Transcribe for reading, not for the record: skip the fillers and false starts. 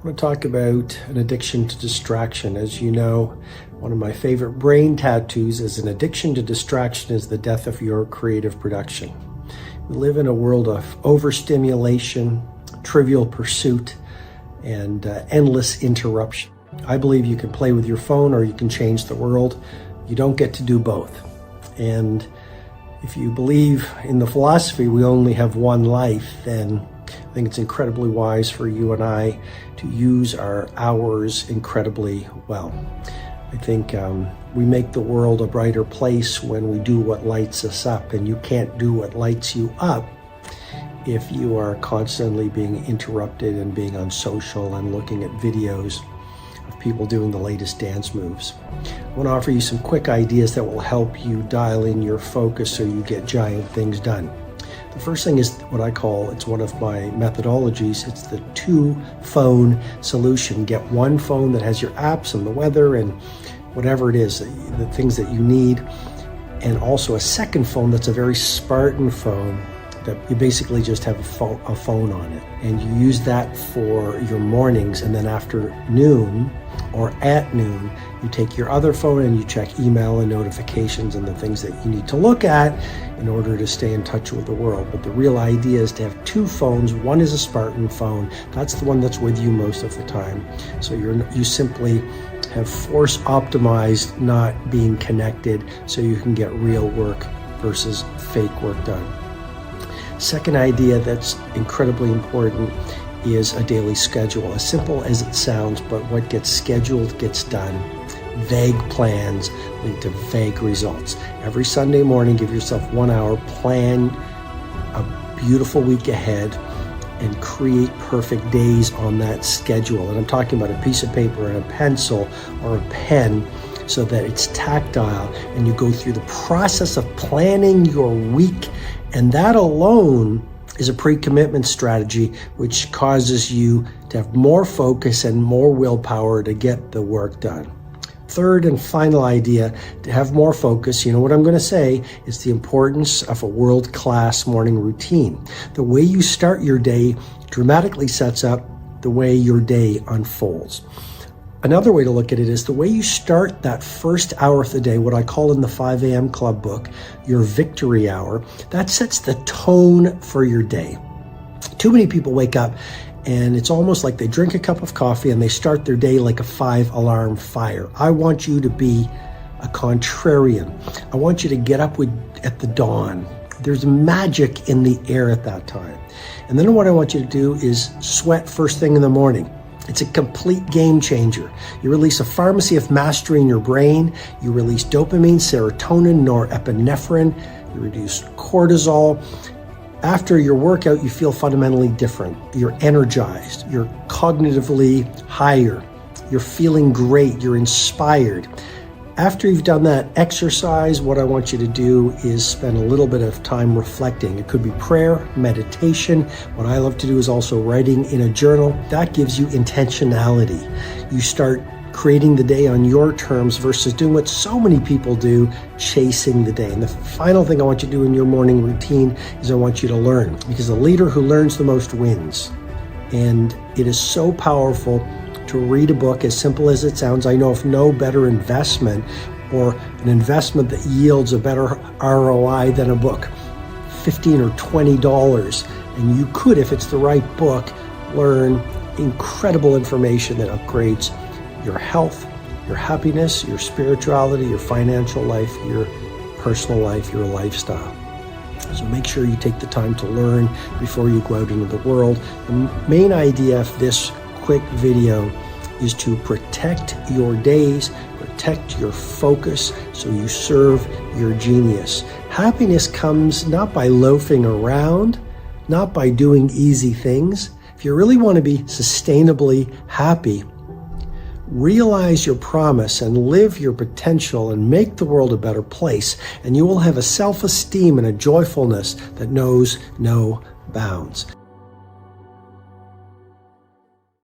want to talk about an addiction to distraction. As you know, one of my favorite brain tattoos is an addiction to distraction is the death of your creative production. We live in a world of overstimulation, trivial pursuit, and endless interruption. I believe you can play with your phone or you can change the world. You don't get to do both. And if you believe in the philosophy we only have one life, then I think it's incredibly wise for you and I to use our hours incredibly well. I think we make the world a brighter place when we do what lights us up, and you can't do what lights you up if you are constantly being interrupted and being on social and looking at videos of people doing the latest dance moves. I want to offer you some quick ideas that will help you dial in your focus so you get giant things done. The first thing is what I call, it's one of my methodologies, it's the 2-phone solution. Get one phone that has your apps and the weather and whatever it is, the things that you need, and also a second phone that's a very Spartan phone that you basically just have a phone on it. And you use that for your mornings, and then after noon or at noon, you take your other phone and you check email and notifications and the things that you need to look at in order to stay in touch with the world. But the real idea is to have 2 phones. One is a Spartan phone. That's the one that's with you most of the time. So you simply have force optimized not being connected so you can get real work versus fake work done. Second idea that's incredibly important is a daily schedule. As simple as it sounds, but what gets scheduled gets done. Vague plans lead to vague results. Every Sunday morning, give yourself 1 hour, plan a beautiful week ahead, and create perfect days on that schedule. And I'm talking about a piece of paper and a pencil or a pen so that it's tactile, and you go through the process of planning your week. And that alone is a pre-commitment strategy, which causes you to have more focus and more willpower to get the work done. Third and final idea, to have more focus, you know what I'm going to say, is the importance of a world-class morning routine. The way you start your day dramatically sets up the way your day unfolds. Another way to look at it is the way you start that first hour of the day, what I call in the 5 a.m. club book, your victory hour, that sets the tone for your day. Too many people wake up and it's almost like they drink a cup of coffee and they start their day like a 5-alarm fire. I want you to be a contrarian. I want you to get up at the dawn. There's magic in the air at that time. And then what I want you to do is sweat first thing in the morning. It's a complete game changer. You release a pharmacy of mastery in your brain. You release dopamine, serotonin, norepinephrine. You reduce cortisol. After your workout, you feel fundamentally different. You're energized. You're cognitively higher. You're feeling great. You're inspired. After you've done that exercise, what I want you to do is spend a little bit of time reflecting. It could be prayer, meditation. What I love to do is also writing in a journal. That gives you intentionality. You start creating the day on your terms versus doing what so many people do, chasing the day. And the final thing I want you to do in your morning routine is I want you to learn, because the leader who learns the most wins. And it is so powerful to read a book, as simple as it sounds. I know of no better investment or an investment that yields a better ROI than a book. $15 or $20. And you could, if it's the right book, learn incredible information that upgrades your health, your happiness, your spirituality, your financial life, your personal life, your lifestyle. So make sure you take the time to learn before you go out into the world. The main idea of this quick video is to protect your days, protect your focus so you serve your genius. Happiness comes not by loafing around, not by doing easy things. If you really want to be sustainably happy, realize your promise and live your potential and make the world a better place, and you will have a self-esteem and a joyfulness that knows no bounds.